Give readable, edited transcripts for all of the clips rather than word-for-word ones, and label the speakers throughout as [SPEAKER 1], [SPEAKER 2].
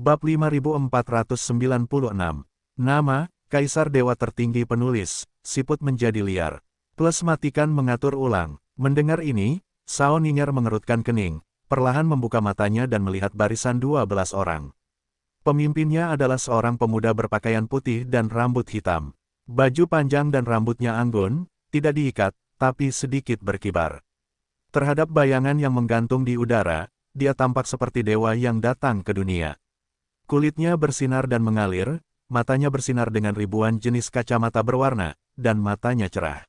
[SPEAKER 1] Bab 5496. Nama, Kaisar Dewa Tertinggi Penulis, siput menjadi liar. Plus matikan mengatur ulang. Mendengar ini, Sao Ning'er mengerutkan kening, perlahan membuka matanya dan melihat barisan 12 orang. Pemimpinnya adalah seorang pemuda berpakaian putih dan rambut hitam. Baju panjang dan rambutnya anggun, tidak diikat, tapi sedikit berkibar. Terhadap bayangan yang menggantung di udara, dia tampak seperti dewa yang datang ke dunia. Kulitnya bersinar dan mengalir, matanya bersinar dengan ribuan jenis kacamata berwarna, dan matanya cerah.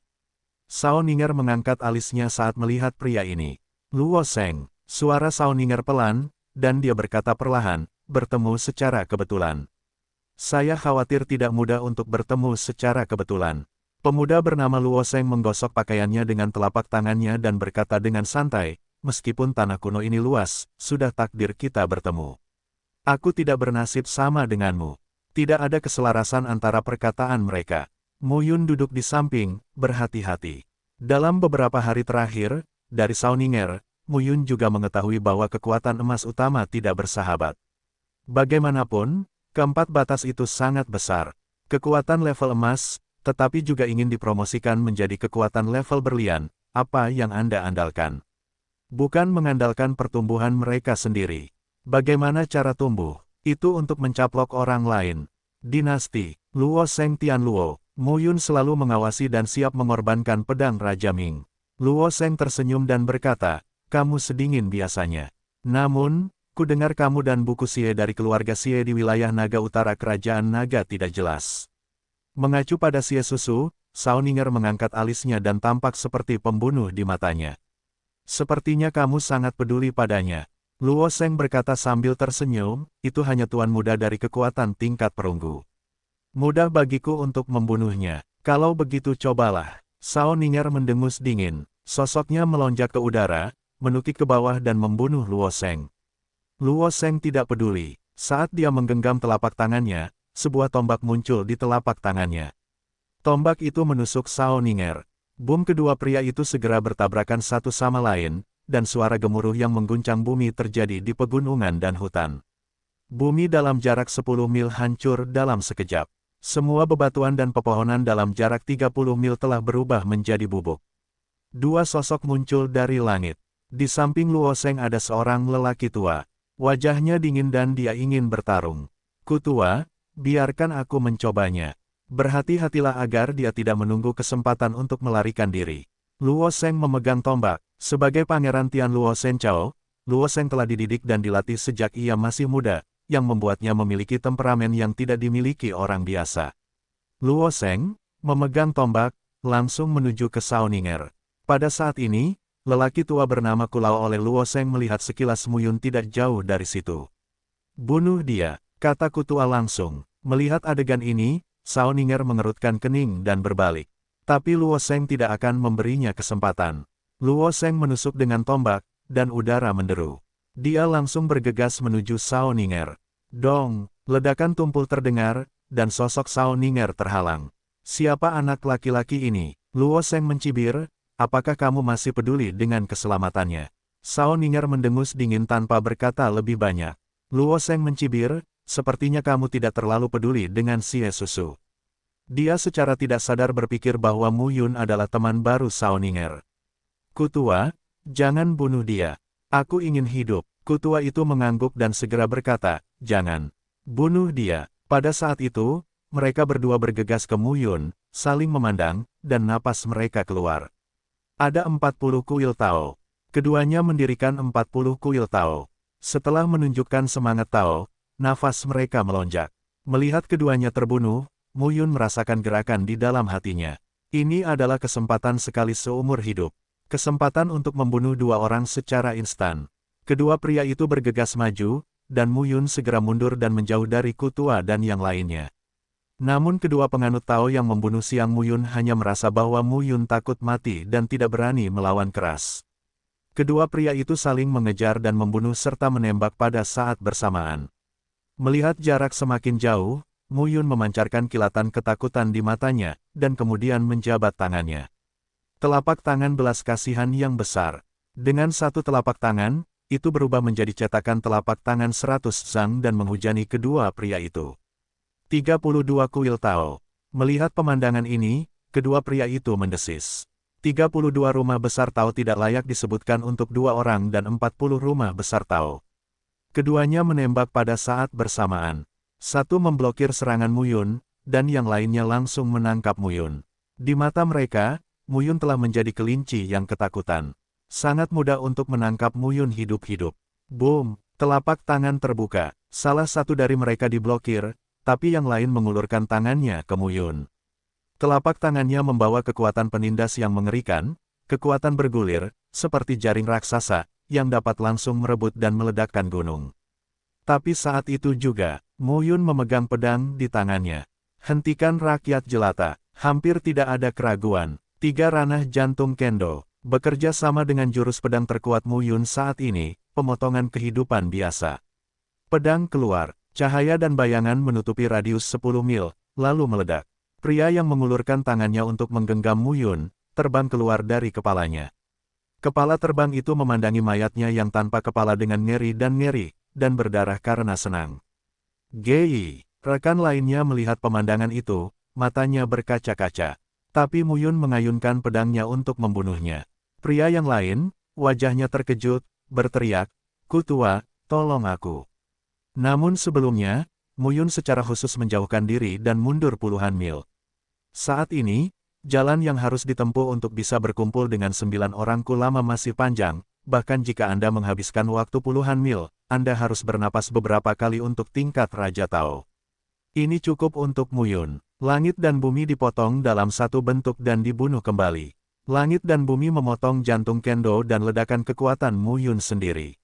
[SPEAKER 1] Sao Ning'er mengangkat alisnya saat melihat pria ini. Luo Sheng, suara Sao Ning'er pelan, dan dia berkata perlahan, bertemu secara kebetulan. Saya khawatir tidak mudah untuk bertemu secara kebetulan. Pemuda bernama Luo Sheng menggosok pakaiannya dengan telapak tangannya dan berkata dengan santai, meskipun tanah kuno ini luas, sudah takdir kita bertemu. Aku tidak bernasib sama denganmu. Tidak ada keselarasan antara perkataan mereka. Mu Yun duduk di samping, berhati-hati. Dalam beberapa hari terakhir, dari Sao Ning'er, Mu Yun juga mengetahui bahwa kekuatan emas utama tidak bersahabat. Bagaimanapun, keempat batas itu sangat besar. Kekuatan level emas, tetapi juga ingin dipromosikan menjadi kekuatan level berlian. Apa yang Anda andalkan? Bukan mengandalkan pertumbuhan mereka sendiri. Bagaimana cara tumbuh? Itu untuk mencaplok orang lain. Dinasti Luo Sheng Tianluo. Mu Yun selalu mengawasi dan siap mengorbankan pedang Raja Ming. Luo Sheng tersenyum dan berkata, kamu sedingin biasanya. Namun, ku dengar kamu dan buku Xie dari keluarga Xie di wilayah Naga Utara Kerajaan Naga tidak jelas. Mengacu pada Xie Susu, Sao Ning'er mengangkat alisnya dan tampak seperti pembunuh di matanya. Sepertinya kamu sangat peduli padanya. Luo Sheng berkata sambil tersenyum, itu hanya tuan muda dari kekuatan tingkat perunggu. Mudah bagiku untuk membunuhnya. Kalau begitu cobalah. Sao Ning'er mendengus dingin. Sosoknya melonjak ke udara, menukik ke bawah dan membunuh Luo Sheng. Luo Sheng tidak peduli. Saat dia menggenggam telapak tangannya, sebuah tombak muncul di telapak tangannya. Tombak itu menusuk Sao Ning'er. Boom, kedua pria itu segera bertabrakan satu sama lain, dan suara gemuruh yang mengguncang bumi terjadi di pegunungan dan hutan. Bumi dalam jarak 10 mil hancur dalam sekejap. Semua bebatuan dan pepohonan dalam jarak 30 mil telah berubah menjadi bubuk. Dua sosok muncul dari langit. Di samping Luo Sheng ada seorang lelaki tua. Wajahnya dingin dan dia ingin bertarung. Kutua, biarkan aku mencobanya. Berhati-hatilah agar dia tidak menunggu kesempatan untuk melarikan diri. Luo Sheng memegang tombak. Sebagai Pangeran Tianluo Shenchao, Luo Sheng telah dididik dan dilatih sejak ia masih muda, yang membuatnya memiliki temperamen yang tidak dimiliki orang biasa. Luo Sheng memegang tombak, langsung menuju ke Sao Ning'er. Pada saat ini, lelaki tua bernama Kulao oleh Luo Sheng melihat sekilas Mu Yun tidak jauh dari situ. Bunuh dia, kata Kutua langsung. Melihat adegan ini, Sao Ning'er mengerutkan kening dan berbalik. Tapi Luo Sheng tidak akan memberinya kesempatan. Luo Sheng menusuk dengan tombak, dan udara menderu. Dia langsung bergegas menuju Sao Ning'er. Dong, ledakan tumpul terdengar, dan sosok Sao Ning'er terhalang. Siapa anak laki-laki ini? Luo Sheng mencibir, apakah kamu masih peduli dengan keselamatannya? Sao Ning'er mendengus dingin tanpa berkata lebih banyak. Luo Sheng mencibir, sepertinya kamu tidak terlalu peduli dengan Xie Susu. Dia secara tidak sadar berpikir bahwa Mu Yun adalah teman baru Sao Ning'er. Kutua, jangan bunuh dia. Aku ingin hidup. Kutua itu mengangguk dan segera berkata, jangan. Bunuh dia. Pada saat itu, mereka berdua bergegas ke Mu Yun, saling memandang, dan napas mereka keluar. Ada 40 kuil Tao. Keduanya mendirikan 40 kuil Tao. Setelah menunjukkan semangat Tao, nafas mereka melonjak. Melihat keduanya terbunuh, Mu Yun merasakan gerakan di dalam hatinya. Ini adalah kesempatan sekali seumur hidup. Kesempatan untuk membunuh dua orang secara instan. Kedua pria itu bergegas maju, dan Mu Yun segera mundur dan menjauh dari Kutua dan yang lainnya. Namun kedua penganut Tao yang membunuh Siang Mu Yun hanya merasa bahwa Mu Yun takut mati dan tidak berani melawan keras. Kedua pria itu saling mengejar dan membunuh serta menembak pada saat bersamaan. Melihat jarak semakin jauh, Mu Yun memancarkan kilatan ketakutan di matanya, dan kemudian menjabat tangannya. Telapak tangan belas kasihan yang besar. Dengan satu telapak tangan, itu berubah menjadi cetakan telapak tangan 100 zang dan menghujani kedua pria itu. 32 kuil Tao. Melihat pemandangan ini, kedua pria itu mendesis. 32 rumah besar Tao tidak layak disebutkan untuk 2 orang dan 40 rumah besar Tao. Keduanya menembak pada saat bersamaan. Satu memblokir serangan Muyun, dan yang lainnya langsung menangkap Muyun. Di mata mereka, Muyun telah menjadi kelinci yang ketakutan. Sangat mudah untuk menangkap Muyun hidup-hidup. Boom! Telapak tangan terbuka. Salah satu dari mereka diblokir, tapi yang lain mengulurkan tangannya ke Muyun. Telapak tangannya membawa kekuatan penindas yang mengerikan, kekuatan bergulir, seperti jaring raksasa, yang dapat langsung merebut dan meledakkan gunung. Tapi saat itu juga, Muyun memegang pedang di tangannya. Hentikan rakyat jelata, hampir tidak ada keraguan. 3 ranah jantung kendo, bekerja sama dengan jurus pedang terkuat Muyun saat ini, pemotongan kehidupan biasa. Pedang keluar. Cahaya dan bayangan menutupi radius 10 mil, lalu meledak. Pria yang mengulurkan tangannya untuk menggenggam Muyun, terbang keluar dari kepalanya. Kepala terbang itu memandangi mayatnya yang tanpa kepala dengan ngeri, dan berdarah karena senang. Gei, rekan lainnya melihat pemandangan itu, matanya berkaca-kaca. Tapi Muyun mengayunkan pedangnya untuk membunuhnya. Pria yang lain, wajahnya terkejut, berteriak, "Kutua, tolong aku." Namun sebelumnya, Muyun secara khusus menjauhkan diri dan mundur puluhan mil. Saat ini, jalan yang harus ditempuh untuk bisa berkumpul dengan 9 orang kulama masih panjang, bahkan jika Anda menghabiskan waktu puluhan mil, Anda harus bernapas beberapa kali untuk tingkat Raja Tao. Ini cukup untuk Muyun. Langit dan bumi dipotong dalam satu bentuk dan dibunuh kembali. Langit dan bumi memotong jantung kendo dan ledakan kekuatan Muyun sendiri.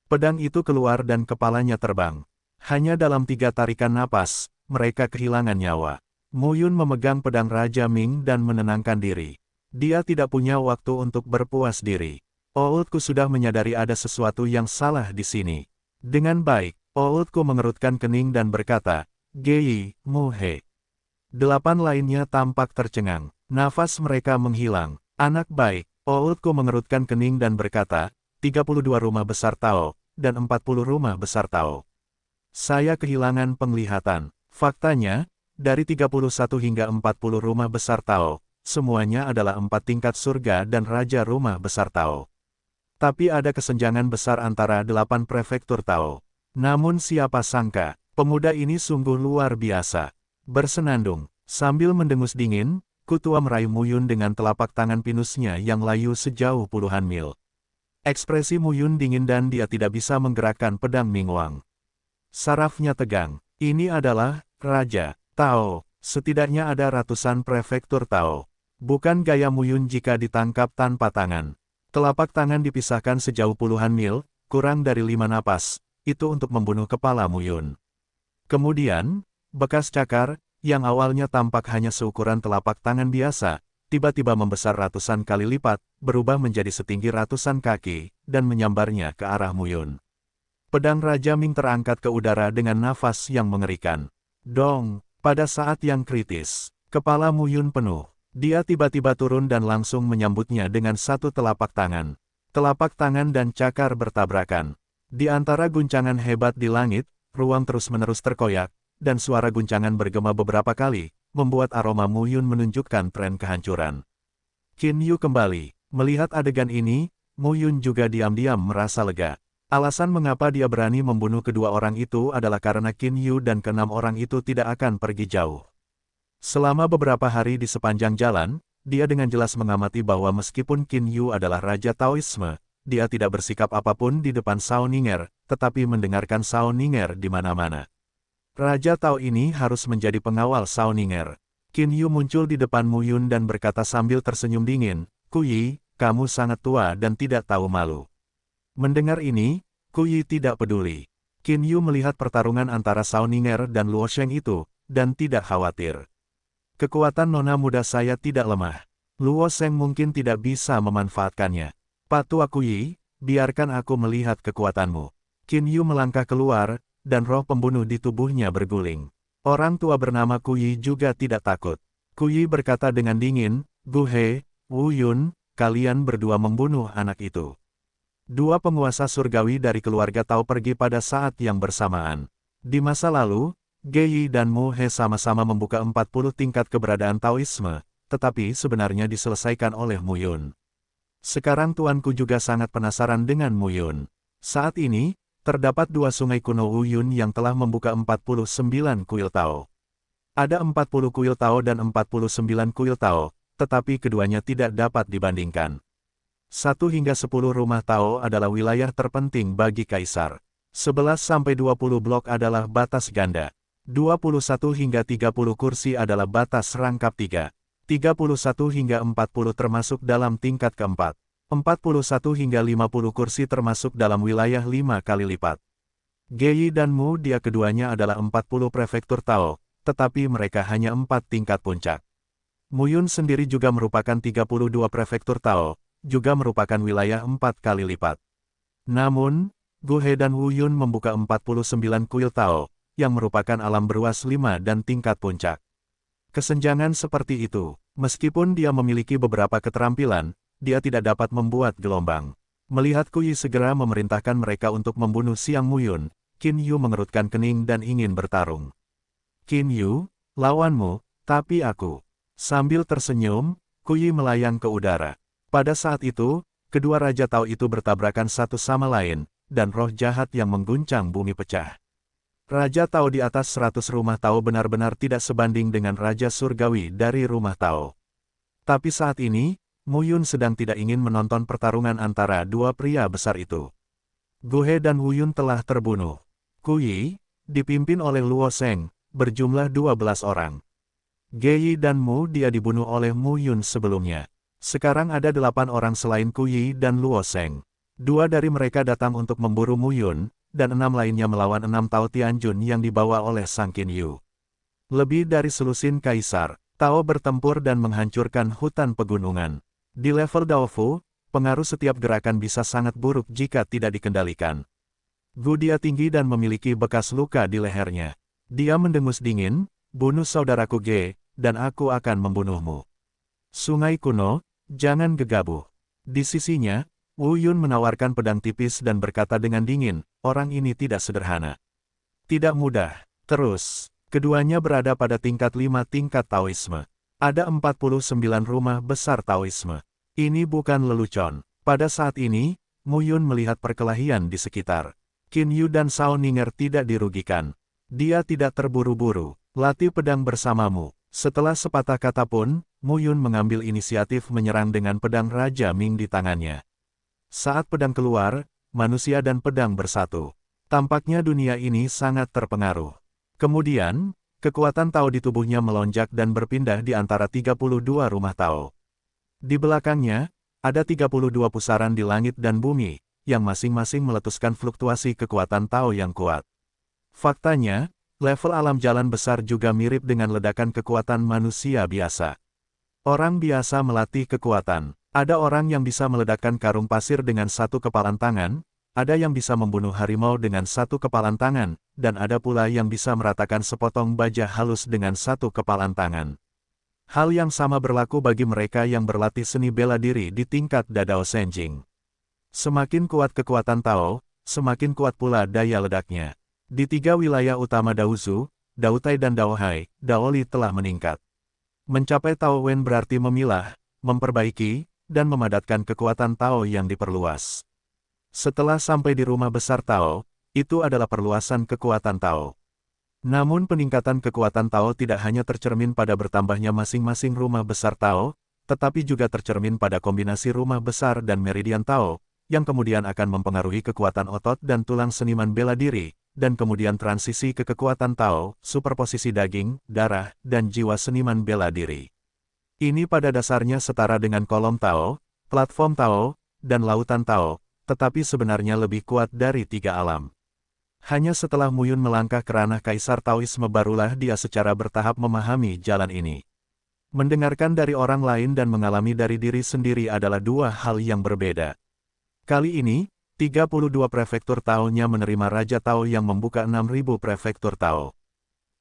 [SPEAKER 1] Pedang itu keluar dan kepalanya terbang. Hanya dalam 3 tarikan napas, mereka kehilangan nyawa. Muyun memegang pedang Raja Ming dan menenangkan diri. Dia tidak punya waktu untuk berpuas diri. Oudku sudah menyadari ada sesuatu yang salah di sini. Dengan baik, Oudku mengerutkan kening dan berkata, "Gei, Muhe." 8 lainnya tampak tercengang. Nafas mereka menghilang. Anak baik, Oudku mengerutkan kening dan berkata, 32 rumah besar Tao, dan 40 rumah besar Tao. Saya kehilangan penglihatan. Faktanya, dari 31 hingga 40 rumah besar Tao, semuanya adalah 4 tingkat surga dan raja rumah besar Tao. Tapi ada kesenjangan besar antara 8 prefektur Tao. Namun siapa sangka, pemuda ini sungguh luar biasa. Bersenandung, sambil mendengus dingin, Kutua meraih Muyun dengan telapak tangan pinusnya yang layu sejauh puluhan mil. Ekspresi Muyun dingin dan dia tidak bisa menggerakkan pedang Mingwang. Sarafnya tegang. Ini adalah Raja Tao. Setidaknya ada ratusan prefektur Tao. Bukan gaya Muyun jika ditangkap tanpa tangan. Telapak tangan dipisahkan sejauh puluhan mil, kurang dari 5 napas, itu untuk membunuh kepala Muyun. Kemudian, bekas cakar, yang awalnya tampak hanya seukuran telapak tangan biasa, tiba-tiba membesar ratusan kali lipat, berubah menjadi setinggi ratusan kaki, dan menyambarnya ke arah Muyun. Pedang Raja Ming terangkat ke udara dengan nafas yang mengerikan. Dong, pada saat yang kritis, kepala Muyun penuh. Dia tiba-tiba turun dan langsung menyambutnya dengan satu telapak tangan. Telapak tangan dan cakar bertabrakan. Di antara guncangan hebat di langit, ruang terus-menerus terkoyak, dan suara guncangan bergema beberapa kali, membuat aroma Muyun menunjukkan tren kehancuran. Qin Yu kembali. Melihat adegan ini, Muyun juga diam-diam merasa lega. Alasan mengapa dia berani membunuh kedua orang itu adalah karena Qin Yu dan ke-6 orang itu tidak akan pergi jauh. Selama beberapa hari di sepanjang jalan, dia dengan jelas mengamati bahwa meskipun Qin Yu adalah Raja Taoisme, dia tidak bersikap apapun di depan Sao Ninger, tetapi mendengarkan Sao Ninger di mana-mana. Raja Tao ini harus menjadi pengawal Sao Ninger. Qin Yu muncul di depan Muyun dan berkata sambil tersenyum dingin, "Kuyi, kamu sangat tua dan tidak tahu malu." Mendengar ini, Kuyi tidak peduli. Qin Yu melihat pertarungan antara Sao Ninger dan Luo Sheng itu, dan tidak khawatir. Kekuatan nona muda saya tidak lemah. Luo Sheng mungkin tidak bisa memanfaatkannya. Patua Kuyi, biarkan aku melihat kekuatanmu. Qin Yu melangkah keluar, dan roh pembunuh di tubuhnya berguling. Orang tua bernama Kuyi juga tidak takut. Kuyi berkata dengan dingin, "Gu He, Wu Yun, kalian berdua membunuh anak itu." Dua penguasa surgawi dari keluarga Tao pergi pada saat yang bersamaan. Di masa lalu, Geyi dan Mu He sama-sama membuka 40 tingkat keberadaan Taoisme, tetapi sebenarnya diselesaikan oleh Mu Yun. Sekarang tuanku juga sangat penasaran dengan Mu Yun. Saat ini, terdapat dua sungai kuno Wu Yun yang telah membuka 49 kuil Tao. Ada 40 kuil Tao dan 49 kuil Tao, tetapi keduanya tidak dapat dibandingkan. 1 hingga 10 rumah Tao adalah wilayah terpenting bagi kaisar. 11-20 blok adalah batas ganda. 21 hingga 30 kursi adalah batas rangkap 3. 31 hingga 40 termasuk dalam tingkat keempat. 41 hingga 50 kursi termasuk dalam wilayah 5 kali lipat. Geyi dan Mu Dia keduanya adalah 40 prefektur Tao, tetapi mereka hanya 4 tingkat puncak. Mu Yun sendiri juga merupakan 32 prefektur Tao, juga merupakan wilayah 4 kali lipat. Namun, Gu He dan Wu Yun membuka 49 kuil Tao, yang merupakan alam beruas 5 dan tingkat puncak. Kesenjangan seperti itu, meskipun dia memiliki beberapa keterampilan, dia tidak dapat membuat gelombang. Melihat Kuyi segera memerintahkan mereka untuk membunuh Siang Mu Yun, Qin Yu mengerutkan kening dan ingin bertarung. Qin Yu, lawanmu, tapi aku. Sambil tersenyum, Kuyi melayang ke udara. Pada saat itu, kedua Raja Tao itu bertabrakan satu sama lain, dan roh jahat yang mengguncang bumi pecah. Raja Tao di atas 100 rumah Tao benar-benar tidak sebanding dengan Raja Surgawi dari rumah Tao. Tapi saat ini, Mu Yun sedang tidak ingin menonton pertarungan antara dua pria besar itu. Gu He dan Wu Yun telah terbunuh. Kuyi, dipimpin oleh Luo Sheng, berjumlah 12 orang. Geyi dan Mu Dia dibunuh oleh Mu Yun sebelumnya. Sekarang ada 8 orang selain Kuyi dan Luo Sheng. 2 dari mereka datang untuk memburu Mu Yun, dan 6 lainnya melawan 6 Tao Tianjun yang dibawa oleh Sang Qin Yu. Lebih dari selusin kaisar, Tao bertempur dan menghancurkan hutan pegunungan. Di level Daofu, pengaruh setiap gerakan bisa sangat buruk jika tidak dikendalikan. Gu Dia tinggi dan memiliki bekas luka di lehernya. Dia mendengus dingin, bunuh saudaraku Ge, dan aku akan membunuhmu. Sungai kuno, jangan gegabah. Di sisinya, Wu Yun menawarkan pedang tipis dan berkata dengan dingin, orang ini tidak sederhana. Tidak mudah. Terus, keduanya berada pada tingkat 5 tingkat Taoisme. Ada 49 rumah besar Taoisme. Ini bukan lelucon. Pada saat ini, Mu Yun melihat perkelahian di sekitar. Qin Yu dan Shao Ninger tidak dirugikan. Dia tidak terburu-buru. Latih pedang bersamamu. Setelah sepatah kata pun, Mu Yun mengambil inisiatif menyerang dengan pedang Raja Ming di tangannya. Saat pedang keluar, manusia dan pedang bersatu. Tampaknya dunia ini sangat terpengaruh. Kemudian, kekuatan Tao di tubuhnya melonjak dan berpindah di antara 32 rumah Tao. Di belakangnya, ada 32 pusaran di langit dan bumi, yang masing-masing meletuskan fluktuasi kekuatan Tao yang kuat. Faktanya, level alam jalan besar juga mirip dengan ledakan kekuatan manusia biasa. Orang biasa melatih kekuatan. Ada orang yang bisa meledakkan karung pasir dengan satu kepalan tangan, ada yang bisa membunuh harimau dengan satu kepalan tangan, dan ada pula yang bisa meratakan sepotong baja halus dengan satu kepalan tangan. Hal yang sama berlaku bagi mereka yang berlatih seni bela diri di tingkat Dadao Senjing. Semakin kuat kekuatan Tao, semakin kuat pula daya ledaknya. Di 3 wilayah utama Daozu, Daotai dan Daohai, Daoli telah meningkat. Mencapai Tao Wen berarti memilah, memperbaiki, dan memadatkan kekuatan Tao yang diperluas. Setelah sampai di rumah besar Tao, itu adalah perluasan kekuatan Tao. Namun peningkatan kekuatan Tao tidak hanya tercermin pada bertambahnya masing-masing rumah besar Tao, tetapi juga tercermin pada kombinasi rumah besar dan meridian Tao, yang kemudian akan mempengaruhi kekuatan otot dan tulang seniman bela diri, dan kemudian transisi ke kekuatan Tao, superposisi daging, darah, dan jiwa seniman bela diri. Ini pada dasarnya setara dengan kolom Tao, platform Tao, dan lautan Tao, tetapi sebenarnya lebih kuat dari 3 alam. Hanya setelah Mu Yun melangkah ke ranah Kaisar Taoisme barulah dia secara bertahap memahami jalan ini. Mendengarkan dari orang lain dan mengalami dari diri sendiri adalah 2 hal yang berbeda. Kali ini, 32 prefektur Tao-nya menerima Raja Tao yang membuka 6.000 prefektur Tao.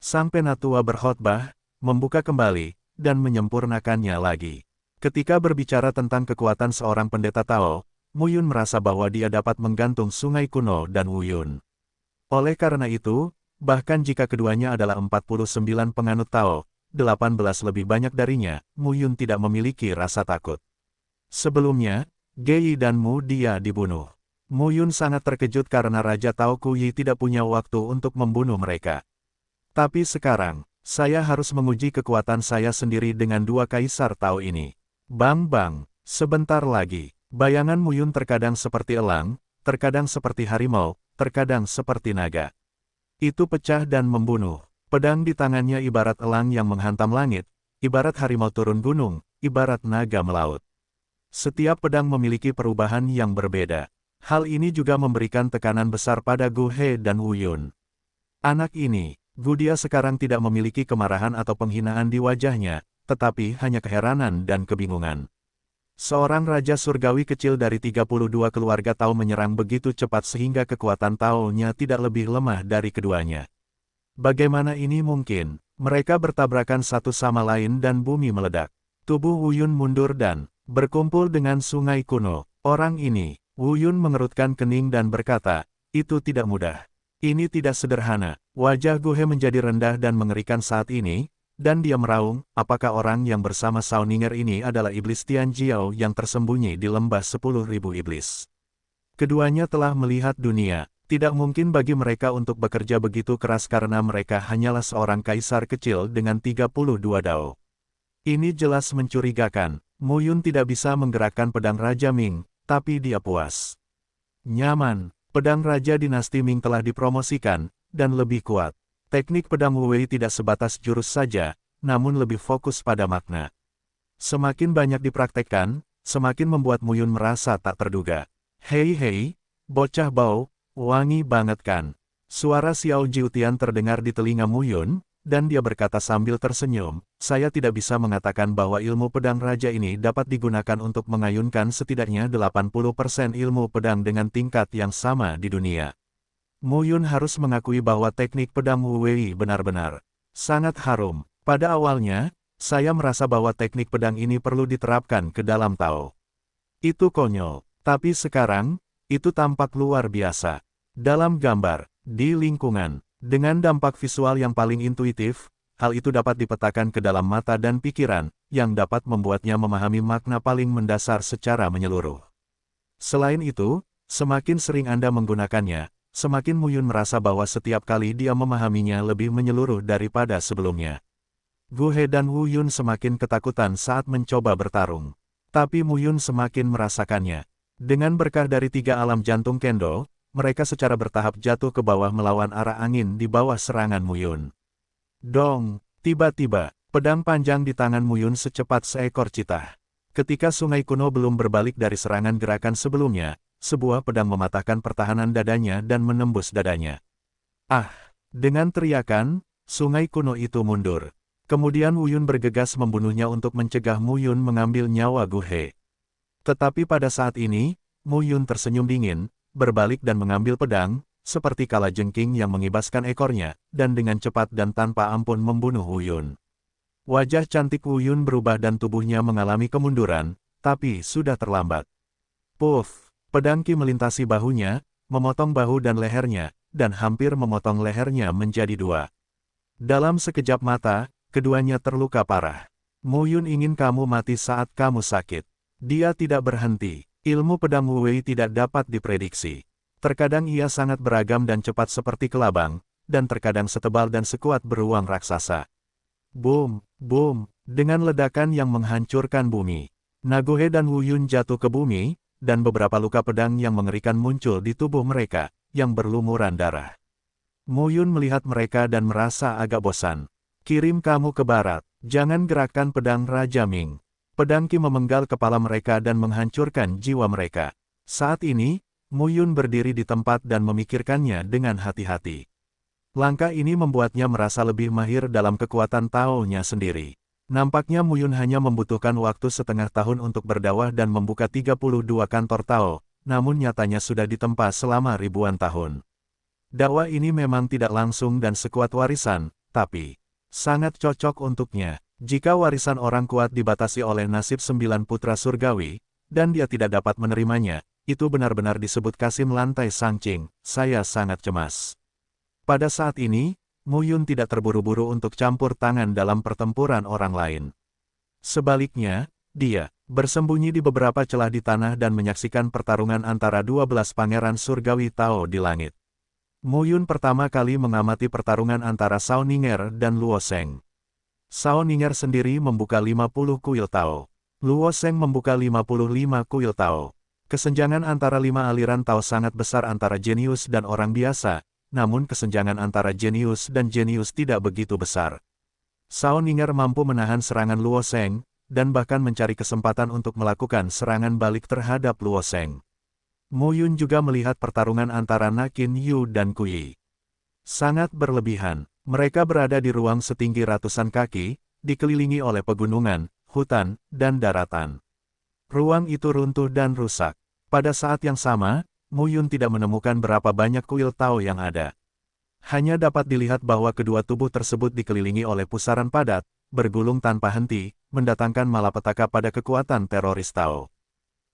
[SPEAKER 1] Sang penatua berkhotbah, membuka kembali, dan menyempurnakannya lagi. Ketika berbicara tentang kekuatan seorang pendeta Tao, Mu Yun merasa bahwa dia dapat menggantung Sungai Kuno dan Wu Yun. Oleh karena itu, bahkan jika keduanya adalah 49 penganut Tao, 18 lebih banyak darinya, Mu Yun tidak memiliki rasa takut. Sebelumnya, Ge Yi dan Mu Dia dibunuh. Mu Yun sangat terkejut karena Raja Tao Ku Yi tidak punya waktu untuk membunuh mereka. Tapi sekarang, saya harus menguji kekuatan saya sendiri dengan dua kaisar Tao ini. Bang bang, sebentar lagi. Bayangan Mu Yun terkadang seperti elang, terkadang seperti harimau, terkadang seperti naga. Itu pecah dan membunuh. Pedang di tangannya ibarat elang yang menghantam langit, ibarat harimau turun gunung, ibarat naga melaut. Setiap pedang memiliki perubahan yang berbeda. Hal ini juga memberikan tekanan besar pada Gu He dan Wu Yun. Anak ini, Gu Dia sekarang tidak memiliki kemarahan atau penghinaan di wajahnya, tetapi hanya keheranan dan kebingungan. Seorang raja surgawi kecil dari 32 keluarga Tao menyerang begitu cepat sehingga kekuatan Tao-nya tidak lebih lemah dari keduanya. Bagaimana ini mungkin? Mereka bertabrakan satu sama lain dan bumi meledak. Tubuh Wu Yun mundur dan berkumpul dengan Sungai Kuno. Orang ini, Wu Yun mengerutkan kening dan berkata, itu tidak mudah. Ini tidak sederhana. Wajah Gu He menjadi rendah dan mengerikan saat ini, dan dia meraung, apakah orang yang bersama Sao Ninger ini adalah iblis Tian Jiao yang tersembunyi di lembah 10.000 iblis. Keduanya telah melihat dunia, tidak mungkin bagi mereka untuk bekerja begitu keras karena mereka hanyalah seorang kaisar kecil dengan 32 dao. Ini jelas mencurigakan. Mu Yun tidak bisa menggerakkan pedang Raja Ming, tapi dia puas. Nyaman, pedang Raja Dinasti Ming telah dipromosikan, dan lebih kuat. Teknik pedang Wu Wei tidak sebatas jurus saja, namun lebih fokus pada makna. Semakin banyak dipraktekkan, semakin membuat Mu Yun merasa tak terduga. Hei hei, bocah bau, wangi banget kan? Suara Xiao Jiutian terdengar di telinga Mu Yun, dan dia berkata sambil tersenyum, saya tidak bisa mengatakan bahwa ilmu pedang raja ini dapat digunakan untuk mengayunkan setidaknya 80% ilmu pedang dengan tingkat yang sama di dunia. Mu Yun harus mengakui bahwa teknik pedang Wu Wei benar-benar sangat harum. Pada awalnya, saya merasa bahwa teknik pedang ini perlu diterapkan ke dalam Tao. Itu konyol, tapi sekarang, itu tampak luar biasa. Dalam gambar, di lingkungan, dengan dampak visual yang paling intuitif, hal itu dapat dipetakan ke dalam mata dan pikiran, yang dapat membuatnya memahami makna paling mendasar secara menyeluruh. Selain itu, semakin sering Anda menggunakannya, semakin Mu Yun merasa bahwa setiap kali dia memahaminya lebih menyeluruh daripada sebelumnya. Gu He dan Wu Yun semakin ketakutan saat mencoba bertarung. Tapi Mu Yun semakin merasakannya. Dengan berkah dari 3 alam jantung Kendo, mereka secara bertahap jatuh ke bawah melawan arah angin di bawah serangan Mu Yun. Dong, tiba-tiba, pedang panjang di tangan Mu Yun secepat seekor citah. Ketika Sungai Kuno belum berbalik dari serangan gerakan sebelumnya, sebuah pedang mematahkan pertahanan dadanya dan menembus dadanya. Ah! Dengan teriakan, Sungai Kuno itu mundur. Kemudian Wu Yun bergegas membunuhnya untuk mencegah Mu Yun mengambil nyawa Gu He. Tetapi pada saat ini, Mu Yun tersenyum dingin, berbalik dan mengambil pedang, seperti kalajengking yang mengibaskan ekornya, dan dengan cepat dan tanpa ampun membunuh Wu Yun. Wajah cantik Wu Yun berubah dan tubuhnya mengalami kemunduran, tapi sudah terlambat. Puff! Pedang Qi melintasi bahunya, memotong bahu dan lehernya, dan hampir memotong lehernya menjadi 2. Dalam sekejap mata, keduanya terluka parah. Mu Yun ingin kamu mati saat kamu sakit. Dia tidak berhenti. Ilmu pedang Wu Wei tidak dapat diprediksi. Terkadang ia sangat beragam dan cepat seperti kelabang, dan terkadang setebal dan sekuat beruang raksasa. Boom, boom, dengan ledakan yang menghancurkan bumi. Gu He dan Wu Yun jatuh ke bumi, dan beberapa luka pedang yang mengerikan muncul di tubuh mereka, yang berlumuran darah. Mu Yun melihat mereka dan merasa agak bosan. Kirim kamu ke barat, jangan gerakkan pedang Raja Ming. Pedang Qi memenggal kepala mereka dan menghancurkan jiwa mereka. Saat ini, Mu Yun berdiri di tempat dan memikirkannya dengan hati-hati. Langkah ini membuatnya merasa lebih mahir dalam kekuatan Tao-nya sendiri. Nampaknya Mu Yun hanya membutuhkan waktu setengah tahun untuk berdakwah dan membuka 32 kantor Tao, namun nyatanya sudah ditempa selama ribuan tahun. Dakwah ini memang tidak langsung dan sekuat warisan, tapi sangat cocok untuknya. Jika warisan orang kuat dibatasi oleh nasib 9 putra surgawi, dan dia tidak dapat menerimanya, itu benar-benar disebut Kasim lantai Sangcing, saya sangat cemas. Pada saat ini, Mu Yun tidak terburu-buru untuk campur tangan dalam pertempuran orang lain. Sebaliknya, dia bersembunyi di beberapa celah di tanah dan menyaksikan pertarungan antara 12 pangeran surgawi Tao di langit. Mu Yun pertama kali mengamati pertarungan antara Shao Ninger dan Luo Sheng. Shao Ninger sendiri membuka 50 kuil Tao. Luo Sheng membuka 55 kuil Tao. Kesenjangan antara 5 aliran Tao sangat besar antara jenius dan orang biasa, namun kesenjangan antara jenius dan jenius tidak begitu besar. Shao Ninger mampu menahan serangan Luo Sheng, dan bahkan mencari kesempatan untuk melakukan serangan balik terhadap Luo Sheng. Mu Yun juga melihat pertarungan antara Na Qin Yu dan Kui. Sangat berlebihan, mereka berada di ruang setinggi ratusan kaki, dikelilingi oleh pegunungan, hutan, dan daratan. Ruang itu runtuh dan rusak. Pada saat yang sama, Mu Yun tidak menemukan berapa banyak kuil Tao yang ada. Hanya dapat dilihat bahwa kedua tubuh tersebut dikelilingi oleh pusaran padat, bergulung tanpa henti, mendatangkan malapetaka pada kekuatan teroris Tao.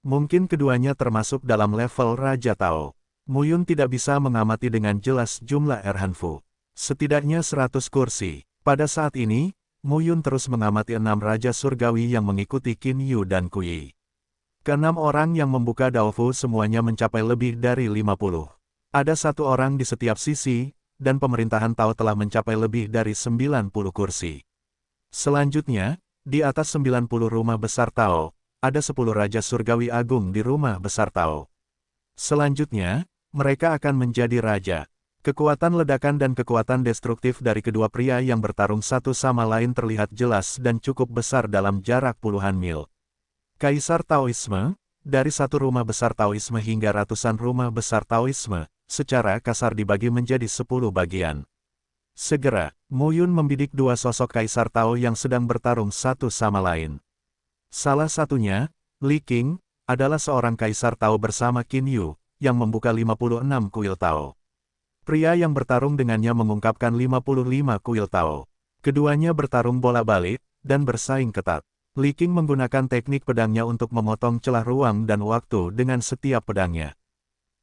[SPEAKER 1] Mungkin keduanya termasuk dalam level Raja Tao. Mu Yun tidak bisa mengamati dengan jelas jumlah Erhanfu. Setidaknya 100 kursi. Pada saat ini, Mu Yun terus mengamati 6 Raja Surgawi yang mengikuti Qin Yu dan Kui. Keenam orang yang membuka Daofu semuanya mencapai lebih dari 50. Ada satu orang di setiap sisi, dan pemerintahan Tao telah mencapai lebih dari 90 kursi. Selanjutnya, di atas 90 rumah besar Tao, ada 10 Raja Surgawi Agung di rumah besar Tao. Selanjutnya, mereka akan menjadi raja. Kekuatan ledakan dan kekuatan destruktif dari kedua pria yang bertarung satu sama lain terlihat jelas dan cukup besar dalam jarak puluhan mil. Kaisar Taoisme, dari satu rumah besar Taoisme hingga ratusan rumah besar Taoisme, secara kasar dibagi menjadi 10 bagian. Segera, Mu Yun membidik dua sosok Kaisar Tao yang sedang bertarung satu sama lain. Salah satunya, Li Qing, adalah seorang Kaisar Tao bersama Qin Yu, yang membuka 56 kuil Tao. Pria yang bertarung dengannya mengungkapkan 55 kuil Tao. Keduanya bertarung bolak-balik, dan bersaing ketat. Li Qing menggunakan teknik pedangnya untuk memotong celah ruang dan waktu dengan setiap pedangnya.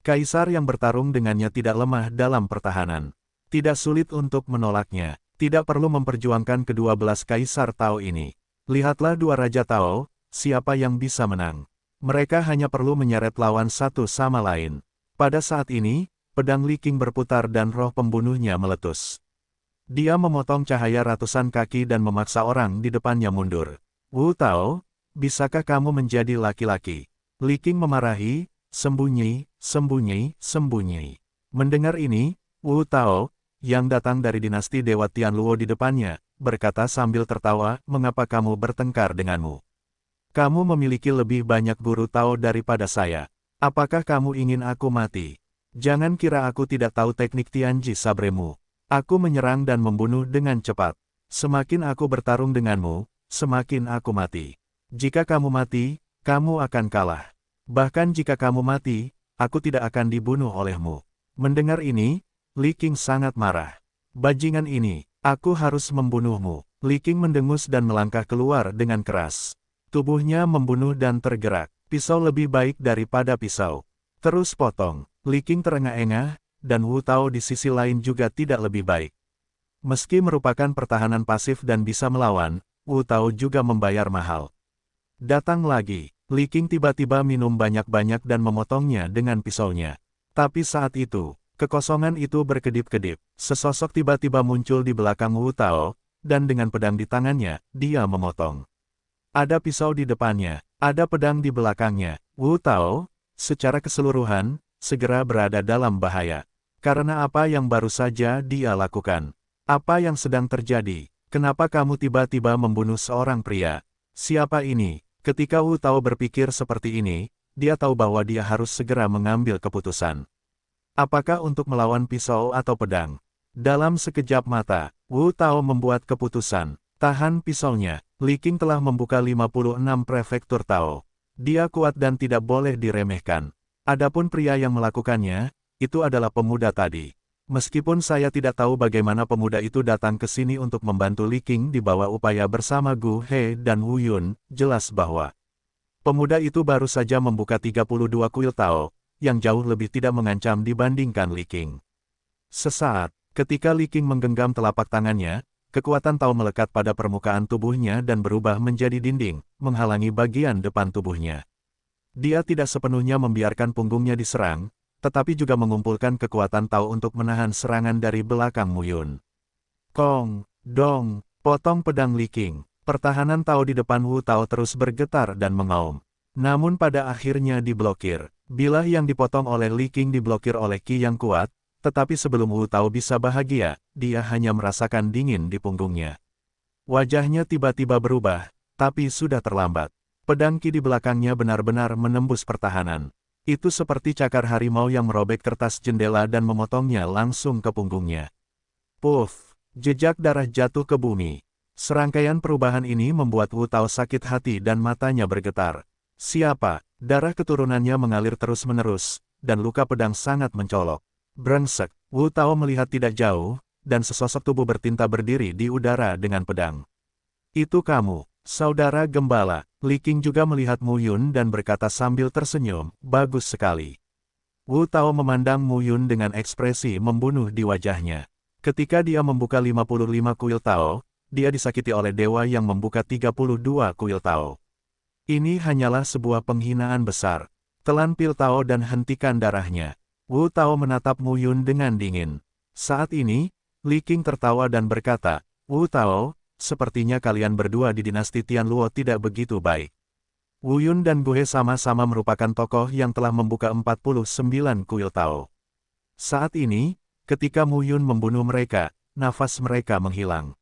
[SPEAKER 1] Kaisar yang bertarung dengannya tidak lemah dalam pertahanan. Tidak sulit untuk menolaknya. Tidak perlu memperjuangkan kedua belas Kaisar Tao ini. Lihatlah dua Raja Tao, siapa yang bisa menang. Mereka hanya perlu menyeret lawan satu sama lain. Pada saat ini, pedang Li Qing berputar dan roh pembunuhnya meletus. Dia memotong cahaya ratusan kaki dan memaksa orang di depannya mundur. Wu Tao, bisakah kamu menjadi laki-laki? Li Qing memarahi, sembunyi, sembunyi, sembunyi. Mendengar ini, Wu Tao, yang datang dari dinasti Dewa Tianluo di depannya, berkata sambil tertawa, mengapa kamu bertengkar denganmu? Kamu memiliki lebih banyak guru Tao daripada saya. Apakah kamu ingin aku mati? Jangan kira aku tidak tahu teknik Tianji Sabremu. Aku menyerang dan membunuh dengan cepat. Semakin aku bertarung denganmu, semakin aku mati. Jika kamu mati, kamu akan kalah. Bahkan jika kamu mati, aku tidak akan dibunuh olehmu. Mendengar ini, Li Qing sangat marah. Bajingan ini, aku harus membunuhmu. Li Qing mendengus dan melangkah keluar dengan keras. Tubuhnya membunuh dan tergerak. Pisau lebih baik daripada pisau. Terus potong. Li Qing terengah-engah, dan Wu Tao di sisi lain juga tidak lebih baik. Meski merupakan pertahanan pasif dan bisa melawan, Wu Tao juga membayar mahal. Datang lagi, Li Qing tiba-tiba minum banyak-banyak dan memotongnya dengan pisaunya. Tapi saat itu, kekosongan itu berkedip-kedip. Sesosok tiba-tiba muncul di belakang Wu Tao, dan dengan pedang di tangannya, dia memotong. Ada pisau di depannya, ada pedang di belakangnya. Wu Tao, secara keseluruhan, segera berada dalam bahaya. Karena apa yang baru saja dia lakukan. Apa yang sedang terjadi? Kenapa kamu tiba-tiba membunuh seorang pria? Siapa ini? Ketika Wu Tao berpikir seperti ini, dia tahu bahwa dia harus segera mengambil keputusan. Apakah untuk melawan pisau atau pedang? Dalam sekejap mata, Wu Tao membuat keputusan. Tahan pisaunya. Li Qing telah membuka 56 prefektur Tao. Dia kuat dan tidak boleh diremehkan. Adapun pria yang melakukannya, itu adalah pemuda tadi. Meskipun saya tidak tahu bagaimana pemuda itu datang ke sini untuk membantu Li Qing di bawah upaya bersama Gu He dan Wu Yun, jelas bahwa Pemuda itu baru saja membuka 32 kuil Tao, yang jauh lebih tidak mengancam dibandingkan Li Qing. Sesaat, ketika Li Qing menggenggam telapak tangannya, kekuatan Tao melekat pada permukaan tubuhnya dan berubah menjadi dinding, menghalangi bagian depan tubuhnya. Dia tidak sepenuhnya membiarkan punggungnya diserang, tetapi juga mengumpulkan kekuatan Tao untuk menahan serangan dari belakang Mu Yun. Kong, dong, potong pedang Li Qing. Pertahanan Tao di depan Wu Tao terus bergetar dan mengaum. Namun pada akhirnya diblokir. Bilah yang dipotong oleh Li Qing diblokir oleh Qi yang kuat, tetapi sebelum Wu Tao bisa bahagia, dia hanya merasakan dingin di punggungnya. Wajahnya tiba-tiba berubah, tapi sudah terlambat. Pedang Qi di belakangnya benar-benar menembus pertahanan. Itu seperti cakar harimau yang merobek kertas jendela dan memotongnya langsung ke punggungnya. Puff, jejak darah jatuh ke bumi. Serangkaian perubahan ini membuat Wu Tao sakit hati dan matanya bergetar. Siapa? Darah keturunannya mengalir terus-menerus, dan luka pedang sangat mencolok. Brengsek, Wu Tao melihat tidak jauh, dan sesosok tubuh bertinta berdiri di udara dengan pedang. Itu kamu, saudara gembala. Li Qing juga melihat Mu Yun dan berkata sambil tersenyum, bagus sekali. Wu Tao memandang Mu Yun dengan ekspresi membunuh di wajahnya. Ketika dia membuka 55 kuil Tao, dia disakiti oleh dewa yang membuka 32 kuil Tao. Ini hanyalah sebuah penghinaan besar. Telan pil Tao dan hentikan darahnya. Wu Tao menatap Mu Yun dengan dingin. Saat ini, Li Qing tertawa dan berkata, Wu Tao, sepertinya kalian berdua di dinasti Tianluo tidak begitu baik. Wu Yun dan Gu He sama-sama merupakan tokoh yang telah membuka 49 kuil Tao. Saat ini, ketika Mu Yun membunuh mereka, nafas mereka menghilang.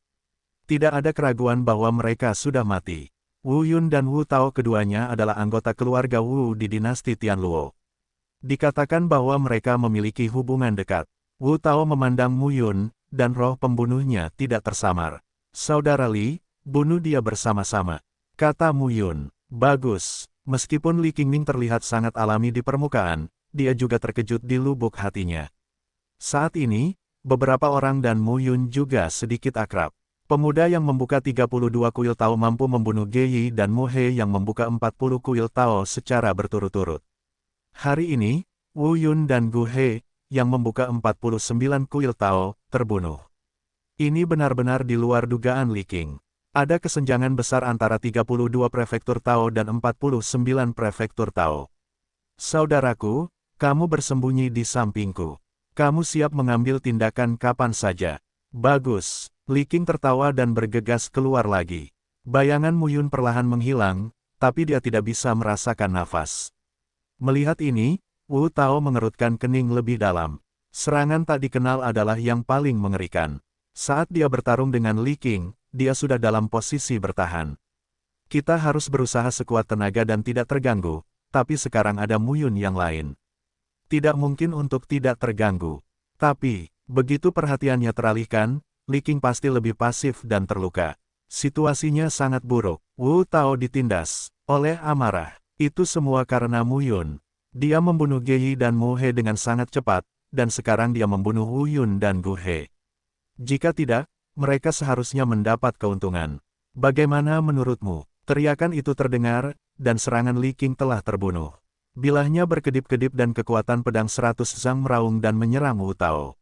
[SPEAKER 1] Tidak ada keraguan bahwa mereka sudah mati. Wu Yun dan Wu Tao keduanya adalah anggota keluarga Wu di dinasti Tianluo. Dikatakan bahwa mereka memiliki hubungan dekat. Wu Tao memandang Mu Yun, dan roh pembunuhnya tidak tersamar. Saudara Li, bunuh dia bersama-sama, kata Mu Yun. Bagus. Meskipun Li Qingming terlihat sangat alami di permukaan, dia juga terkejut di lubuk hatinya. Saat ini, beberapa orang dan Mu Yun juga sedikit akrab. Pemuda yang membuka 32 kuil Tao mampu membunuh Ge Yi dan Mu He yang membuka 40 kuil Tao secara berturut-turut. Hari ini, Wu Yun dan Gu He, yang membuka 49 kuil Tao, terbunuh. Ini benar-benar di luar dugaan Li Qing. Ada kesenjangan besar antara 32 prefektur Tao dan 49 prefektur Tao. Saudaraku, kamu bersembunyi di sampingku. Kamu siap mengambil tindakan kapan saja. Bagus. Li Qing tertawa dan bergegas keluar lagi. Bayangan Mu Yun perlahan menghilang, tapi dia tidak bisa merasakan nafas. Melihat ini, Wu Tao mengerutkan kening lebih dalam. Serangan tak dikenal adalah yang paling mengerikan. Saat dia bertarung dengan Li Qing, dia sudah dalam posisi bertahan. Kita harus berusaha sekuat tenaga dan tidak terganggu, tapi sekarang ada Mu Yun yang lain. Tidak mungkin untuk tidak terganggu. Tapi, begitu perhatiannya teralihkan, Li Qing pasti lebih pasif dan terluka. Situasinya sangat buruk. Wu Tao ditindas oleh amarah. Itu semua karena Mu Yun. Dia membunuh Ge Yi dan Mu He dengan sangat cepat, dan sekarang dia membunuh Wu Yun dan Gu He. Jika tidak, mereka seharusnya mendapat keuntungan. Bagaimana menurutmu? Teriakan itu terdengar, dan serangan Li Qing telah terbunuh. Bilahnya berkedip-kedip dan kekuatan pedang 100 zang meraung dan menyerang Wu Tao.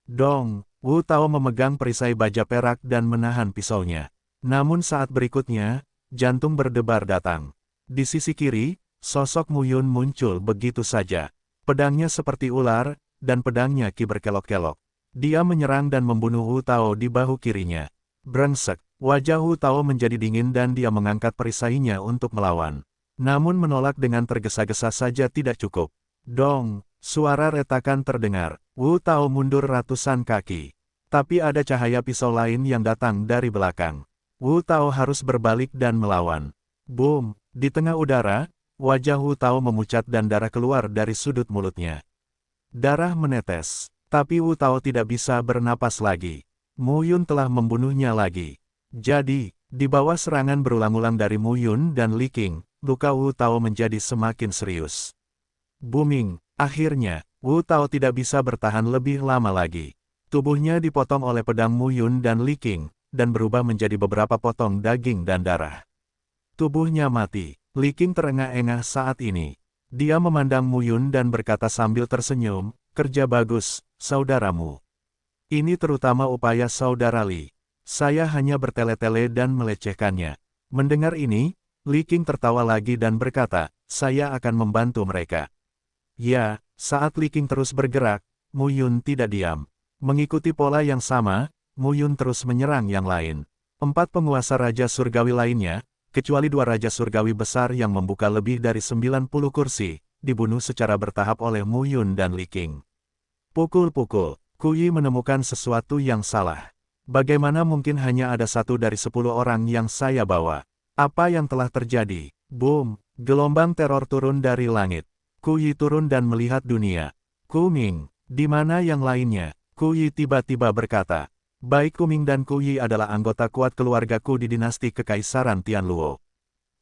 [SPEAKER 1] Dong! Wu Tao memegang perisai baja perak dan menahan pisaunya. Namun saat berikutnya, jantung berdebar datang. Di sisi kiri, sosok Mu Yun muncul begitu saja. Pedangnya seperti ular, dan pedangnya Qi berkelok-kelok. Dia menyerang dan membunuh Wu Tao di bahu kirinya. Brengsek, wajah Wu Tao menjadi dingin dan dia mengangkat perisainya untuk melawan. Namun menolak dengan tergesa-gesa saja tidak cukup. Dong! Suara retakan terdengar. Wu Tao mundur ratusan kaki. Tapi ada cahaya pisau lain yang datang dari belakang. Wu Tao harus berbalik dan melawan. Boom! Di tengah udara, wajah Wu Tao memucat dan darah keluar dari sudut mulutnya. Darah menetes. Tapi Wu Tao tidak bisa bernapas lagi. Mu Yun telah membunuhnya lagi. Jadi, di bawah serangan berulang-ulang dari Mu Yun dan Li Qing, luka Wu Tao menjadi semakin serius. Booming! Akhirnya, Wu Tao tidak bisa bertahan lebih lama lagi. Tubuhnya dipotong oleh pedang Mu Yun dan Li Qing, dan berubah menjadi beberapa potong daging dan darah. Tubuhnya mati. Li Qing terengah-engah saat ini. Dia memandang Mu Yun dan berkata sambil tersenyum, kerja bagus, saudaramu. Ini terutama upaya saudara Li. Saya hanya bertele-tele dan melecehkannya. Mendengar ini, Li Qing tertawa lagi dan berkata, saya akan membantu mereka. Ya, saat Li Qing terus bergerak, Mu Yun tidak diam. Mengikuti pola yang sama, Mu Yun terus menyerang yang lain. 4 penguasa Raja Surgawi lainnya, kecuali 2 Raja Surgawi besar yang membuka lebih dari 90 kursi, dibunuh secara bertahap oleh Mu Yun dan Li Qing. Pukul-pukul, Ku Yi menemukan sesuatu yang salah. Bagaimana mungkin hanya ada 1 dari 10 orang yang saya bawa? Apa yang telah terjadi? Boom! Gelombang teror turun dari langit. Ku Yi turun dan melihat dunia. Ku Ming, di mana yang lainnya? Ku Yi tiba-tiba berkata. Baik Ku Ming dan Ku Yi adalah anggota kuat keluargaku di dinasti Kekaisaran Tianluo.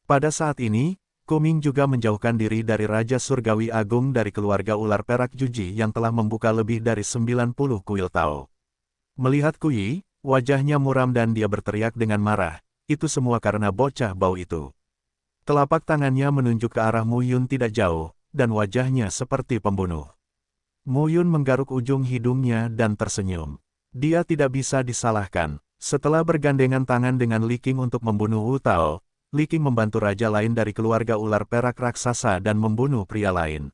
[SPEAKER 1] Pada saat ini, Ku Ming juga menjauhkan diri dari Raja Surgawi Agung dari keluarga ular perak Juji yang telah membuka lebih dari 90 kuil Tao. Melihat Ku Yi, wajahnya muram dan dia berteriak dengan marah, itu semua karena bocah bau itu. Telapak tangannya menunjuk ke arah Mu Yun tidak jauh, dan wajahnya seperti pembunuh. Mu Yun menggaruk ujung hidungnya dan tersenyum. Dia tidak bisa disalahkan. Setelah bergandengan tangan dengan Li Qing untuk membunuh Wu Tao, Li Qing membantu raja lain dari keluarga ular perak raksasa dan membunuh pria lain.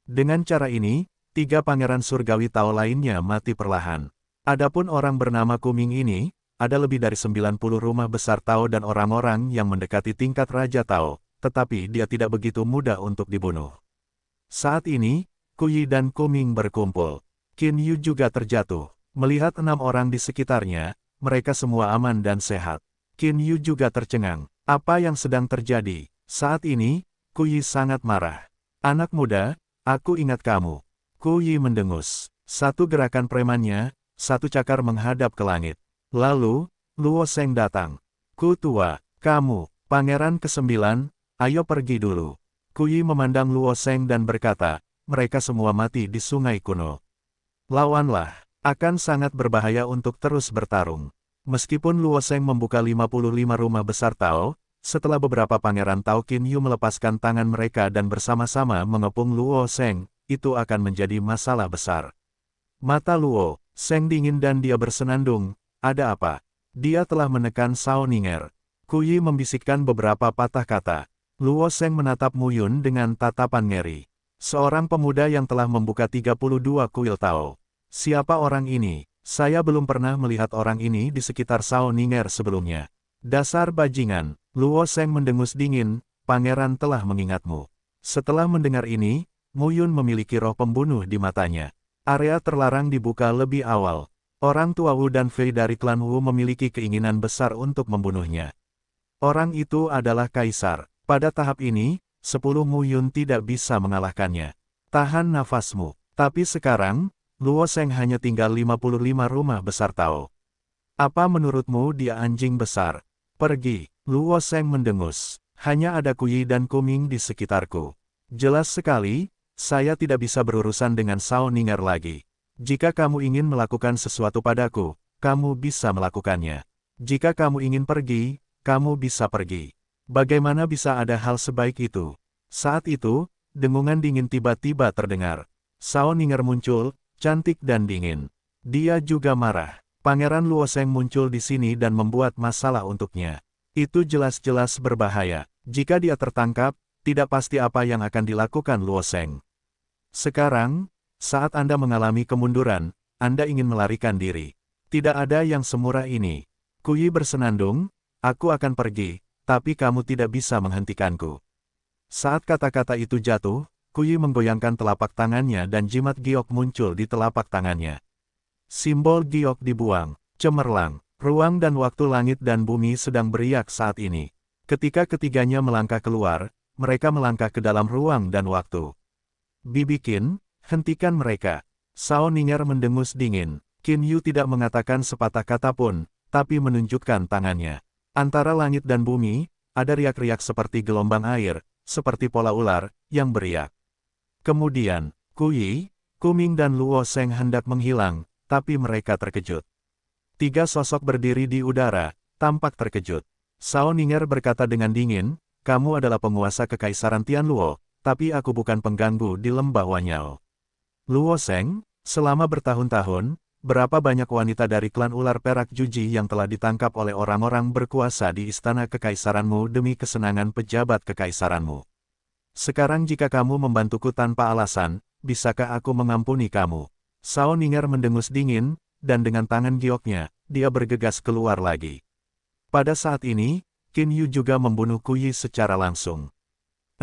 [SPEAKER 1] Dengan cara ini, 3 pangeran surgawi Tao lainnya mati perlahan. Adapun orang bernama Ku Ming ini, ada lebih dari 90 rumah besar Tao dan orang-orang yang mendekati tingkat Raja Tao, tetapi dia tidak begitu mudah untuk dibunuh. Saat ini, Ku Yi dan Ku Ming berkumpul. Qin Yu juga terjatuh. Melihat 6 orang di sekitarnya, mereka semua aman dan sehat. Qin Yu juga tercengang. Apa yang sedang terjadi? Saat ini, Ku Yi sangat marah. Anak muda, aku ingat kamu. Ku Yi mendengus. 1 gerakan premannya, 1 cakar menghadap ke langit. Lalu, Luo Sheng datang. Ku tua, kamu, pangeran ke-9, ayo pergi dulu. Ku Yi memandang Luo Sheng dan berkata, mereka semua mati di sungai kuno. Lawanlah. Akan sangat berbahaya untuk terus bertarung. Meskipun Luo Sheng membuka 55 rumah besar Tao, setelah beberapa pangeran Tao Qin Yu melepaskan tangan mereka dan bersama-sama mengepung Luo Sheng, itu akan menjadi masalah besar. Mata Luo Sheng dingin dan dia bersenandung, ada apa? Dia telah menekan Sao Ninger. Ku Yi membisikkan beberapa patah kata. Luo Sheng menatap Mu Yun dengan tatapan ngeri. Seorang pemuda yang telah membuka 32 kuil Tao. Siapa orang ini? Saya belum pernah melihat orang ini di sekitar Sao Ninger sebelumnya. Dasar bajingan, Luo Sheng mendengus dingin, pangeran telah mengingatmu. Setelah mendengar ini, Mu Yun memiliki roh pembunuh di matanya. Area terlarang dibuka lebih awal. Orang tua Wu dan Fei dari klan Wu memiliki keinginan besar untuk membunuhnya. Orang itu adalah kaisar. Pada tahap ini, 10 Mu Yun tidak bisa mengalahkannya. Tahan nafasmu. Tapi sekarang, Luo Sheng hanya tinggal 55 rumah besar Tao. Apa menurutmu dia anjing besar? Pergi. Luo Sheng mendengus. Hanya ada Ku Yi dan Ku Ming di sekitarku. Jelas sekali, saya tidak bisa berurusan dengan Sao Ninger lagi. Jika kamu ingin melakukan sesuatu padaku, kamu bisa melakukannya. Jika kamu ingin pergi, kamu bisa pergi. Bagaimana bisa ada hal sebaik itu? Saat itu, dengungan dingin tiba-tiba terdengar. Sao Ninger muncul, cantik dan dingin. Dia juga marah. Pangeran Luo Sheng muncul di sini dan membuat masalah untuknya. Itu jelas-jelas berbahaya. Jika dia tertangkap, tidak pasti apa yang akan dilakukan Luo Sheng. Sekarang, saat Anda mengalami kemunduran, Anda ingin melarikan diri. Tidak ada yang semurah ini. Ku Yi bersenandung, aku akan pergi, tapi kamu tidak bisa menghentikanku. Saat kata-kata itu jatuh, Ku Yi menggoyangkan telapak tangannya dan jimat giok muncul di telapak tangannya. Simbol giok dibuang, cemerlang, ruang dan waktu langit dan bumi sedang beriak saat ini. Ketika ketiganya melangkah keluar, mereka melangkah ke dalam ruang dan waktu. Bibi Qin, hentikan mereka. Sao Ninger mendengus dingin. Qin Yu tidak mengatakan sepatah kata pun, tapi menunjukkan tangannya. Antara langit dan bumi, ada riak-riak seperti gelombang air, seperti pola ular, yang beriak. Kemudian, Ku Yi, Ku Ming dan Luo Sheng hendak menghilang, tapi mereka terkejut. 3 sosok berdiri di udara, tampak terkejut. Sao Ninger berkata dengan dingin, kamu adalah penguasa Kekaisaran Tianluo, tapi aku bukan pengganggu di lembah Wanyao. Luo Sheng, selama bertahun-tahun, berapa banyak wanita dari klan ular perak Juji yang telah ditangkap oleh orang-orang berkuasa di istana kekaisaranmu demi kesenangan pejabat kekaisaranmu. Sekarang jika kamu membantuku tanpa alasan, bisakah aku mengampuni kamu? Sao Ninger mendengus dingin, dan dengan tangan gioknya, dia bergegas keluar lagi. Pada saat ini, Qin Yu juga membunuh Kuyi secara langsung.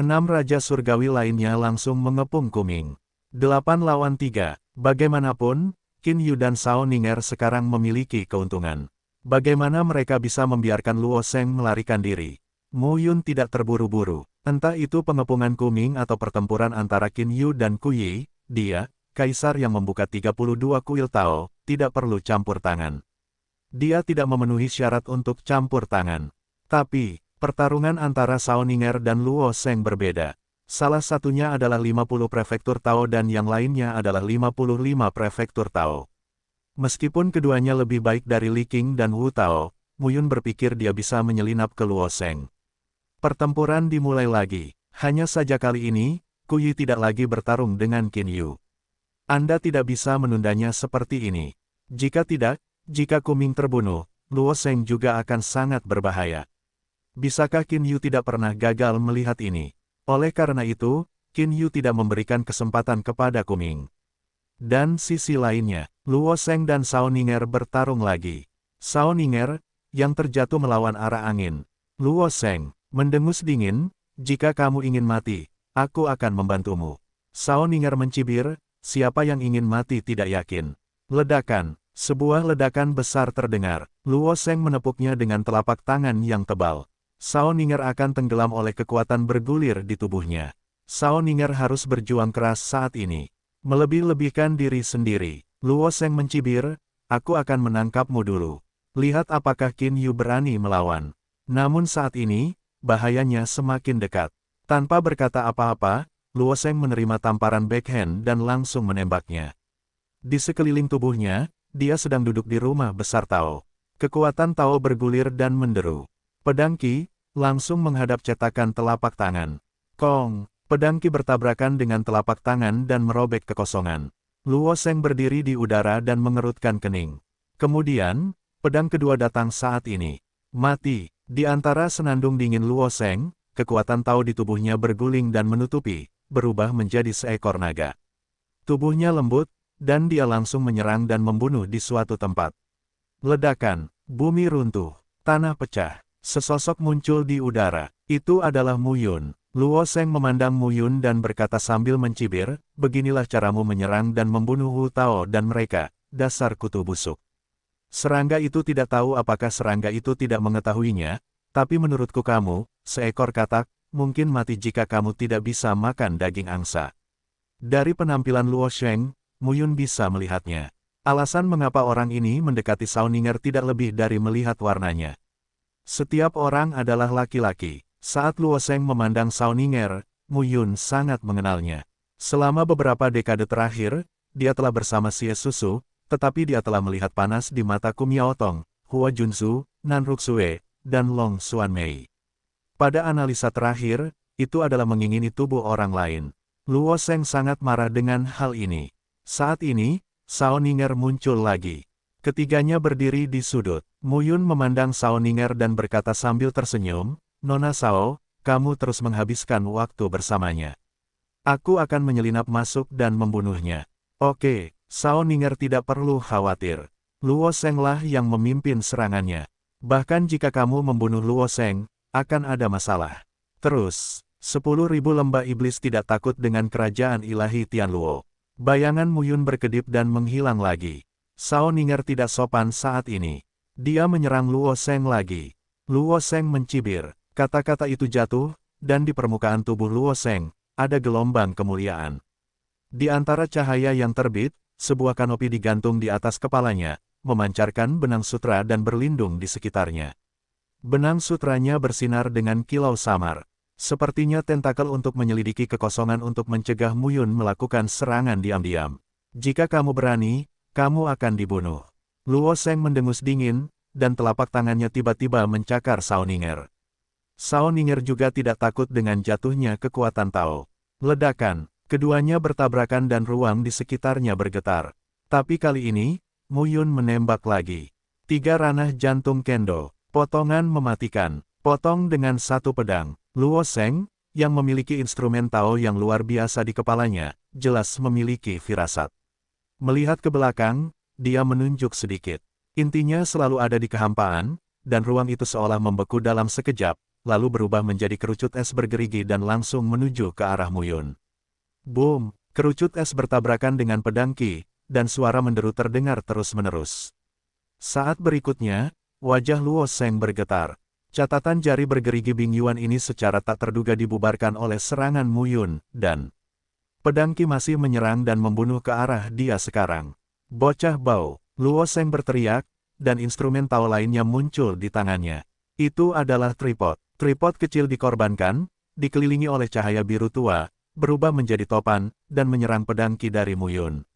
[SPEAKER 1] 6 raja surgawi lainnya langsung mengepung Kuming. 8 lawan 3, bagaimanapun, Qin Yu dan Sao Ninger sekarang memiliki keuntungan. Bagaimana mereka bisa membiarkan Luo Sheng melarikan diri? Mu Yun tidak terburu-buru. Entah itu pengepungan Kuming atau pertempuran antara Qin Yu dan Kuyi, dia, kaisar yang membuka 32 kuil Tao, tidak perlu campur tangan. Dia tidak memenuhi syarat untuk campur tangan. Tapi, pertarungan antara Sao Ninger dan Luo Sheng berbeda. Salah satunya adalah 50 prefektur Tao dan yang lainnya adalah 55 prefektur Tao. Meskipun keduanya lebih baik dari Li Qing dan Wu Tao, Mu Yun berpikir dia bisa menyelinap ke Luo Sheng. Pertempuran dimulai lagi. Hanya saja kali ini, Kuyi tidak lagi bertarung dengan Qin Yu. Anda tidak bisa menundanya seperti ini. Jika tidak, jika Kuming terbunuh, Luo Sheng juga akan sangat berbahaya. Bisakah Qin Yu tidak pernah gagal melihat ini? Oleh karena itu, Qin Yu tidak memberikan kesempatan kepada Kuming. Dan sisi lainnya, Luo Sheng dan Sao Ninger bertarung lagi. Sao Ninger, yang terjatuh melawan arah angin. Luo Sheng, mendengus dingin, jika kamu ingin mati, aku akan membantumu. Sao Ninger mencibir, siapa yang ingin mati tidak yakin. Ledakan, sebuah ledakan besar terdengar. Luo Sheng menepuknya dengan telapak tangan yang tebal. Sao Ninger akan tenggelam oleh kekuatan bergulir di tubuhnya. Sao Ninger harus berjuang keras saat ini. Melebih-lebihkan diri sendiri. Luo Sheng mencibir, aku akan menangkapmu dulu. Lihat apakah Qin Yu berani melawan. Namun saat ini, bahayanya semakin dekat. Tanpa berkata apa-apa, Luo Sheng menerima tamparan backhand dan langsung menembaknya. Di sekeliling tubuhnya, dia sedang duduk di rumah besar Tao. Kekuatan Tao bergulir dan menderu. Pedang Qi langsung menghadap cetakan telapak tangan. Kong, pedang Qi bertabrakan dengan telapak tangan dan merobek kekosongan. Luo Sheng berdiri di udara dan mengerutkan kening. Kemudian, pedang kedua datang saat ini. Mati. Di antara senandung dingin Luo Sheng, kekuatan Tao di tubuhnya berguling dan menutupi, berubah menjadi seekor naga. Tubuhnya lembut, dan dia langsung menyerang dan membunuh di suatu tempat. Ledakan, bumi runtuh, tanah pecah. Sesosok muncul di udara. Itu adalah Mu Yun. Luo Sheng memandang Mu Yun dan berkata sambil mencibir, beginilah caramu menyerang dan membunuh Wu Tao dan mereka, dasar kutu busuk. Serangga itu tidak tahu apakah serangga itu tidak mengetahuinya, tapi menurutku kamu, seekor katak, mungkin mati jika kamu tidak bisa makan daging angsa. Dari penampilan Luo Sheng, Mu Yun bisa melihatnya. Alasan mengapa orang ini mendekati Sao Ninger tidak lebih dari melihat warnanya. Setiap orang adalah laki-laki. Saat Luo Sheng memandang Sao Ninger, Mu Yun sangat mengenalnya. Selama beberapa dekade terakhir, dia telah bersama Xie Susu, tetapi dia telah melihat panas di mata Kum Yao Tong, Hua Junsu, Nan Ruxue, dan Long Xuanmei. Pada analisa terakhir, itu adalah mengingini tubuh orang lain. Luo Sheng sangat marah dengan hal ini. Saat ini, Sao Ninger muncul lagi. Ketiganya berdiri di sudut. Mu Yun memandang Sao Ninger dan berkata sambil tersenyum, Nona Sao, kamu terus menghabiskan waktu bersamanya. Aku akan menyelinap masuk dan membunuhnya. Oke, Sao Ninger tidak perlu khawatir. Luo Sheng lah yang memimpin serangannya. Bahkan jika kamu membunuh Luo Sheng, akan ada masalah. Terus, 10.000 lembah iblis tidak takut dengan kerajaan ilahi Tianluo. Bayangan Mu Yun berkedip dan menghilang lagi. Sao Ninger tidak sopan saat ini. Dia menyerang Luo Sheng lagi. Luo Sheng mencibir. Kata-kata itu jatuh, dan di permukaan tubuh Luo Sheng, ada gelombang kemuliaan. Di antara cahaya yang terbit, sebuah kanopi digantung di atas kepalanya, memancarkan benang sutra dan berlindung di sekitarnya. Benang sutranya bersinar dengan kilau samar. Sepertinya tentakel untuk menyelidiki kekosongan untuk mencegah Mu Yun melakukan serangan diam-diam. Jika kamu berani, kamu akan dibunuh. Luo Sheng mendengus dingin, dan telapak tangannya tiba-tiba mencakar Sao Ninger. Sao Ninger juga tidak takut dengan jatuhnya kekuatan Tao. Ledakan, keduanya bertabrakan dan ruang di sekitarnya bergetar. Tapi kali ini, Mu Yun menembak lagi. 3 ranah jantung kendo, potongan mematikan, potong dengan satu pedang. Luo Sheng, yang memiliki instrumen Tao yang luar biasa di kepalanya, jelas memiliki firasat. Melihat ke belakang, dia menunjuk sedikit. Intinya selalu ada di kehampaan, dan ruang itu seolah membeku dalam sekejap, lalu berubah menjadi kerucut es bergerigi dan langsung menuju ke arah Mu Yun. Boom! Kerucut es bertabrakan dengan pedang Qi, dan suara menderu terdengar terus-menerus. Saat berikutnya, wajah Luo Sheng bergetar. Catatan jari bergerigi Bing Yuan ini secara tak terduga dibubarkan oleh serangan Mu Yun, dan pedang Qi masih menyerang dan membunuh ke arah dia sekarang. Bocah bau, Luo Sheng berteriak, dan instrumen Tao lainnya muncul di tangannya. Itu adalah tripod. Tripod kecil dikorbankan, dikelilingi oleh cahaya biru tua, berubah menjadi topan, dan menyerang pedang Qi dari Mu Yun.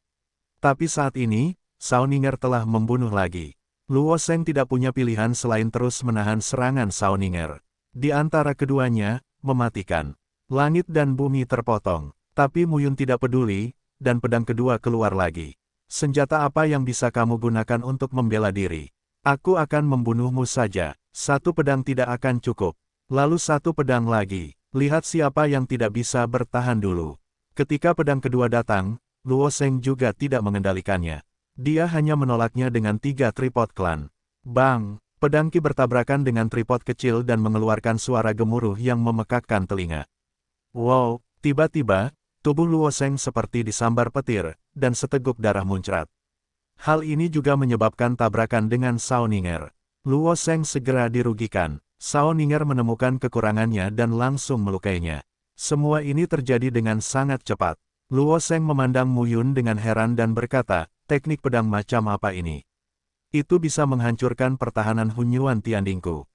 [SPEAKER 1] Tapi saat ini, Sao Ninger telah membunuh lagi. Luo Sheng tidak punya pilihan selain terus menahan serangan Sao Ninger. Di antara keduanya, mematikan. Langit dan bumi terpotong. Tapi Mu Yun tidak peduli, dan pedang kedua keluar lagi. Senjata apa yang bisa kamu gunakan untuk membela diri? Aku akan membunuhmu saja. Satu pedang tidak akan cukup. Lalu satu pedang lagi. Lihat siapa yang tidak bisa bertahan dulu. Ketika pedang kedua datang, Luo Sheng juga tidak mengendalikannya. Dia hanya menolaknya dengan 3 tripod klan. Bang! Pedang Qi bertabrakan dengan tripod kecil dan mengeluarkan suara gemuruh yang memekakkan telinga. Wow! Tiba-tiba, tubuh Luo Sheng seperti disambar petir, dan seteguk darah muncrat. Hal ini juga menyebabkan tabrakan dengan Sao Ninger. Luo Sheng segera dirugikan. Sao Ninger menemukan kekurangannya dan langsung melukainya. Semua ini terjadi dengan sangat cepat. Luo Sheng memandang Mu Yun dengan heran dan berkata, teknik pedang macam apa ini? Itu bisa menghancurkan pertahanan Hunyuan Tiandingku.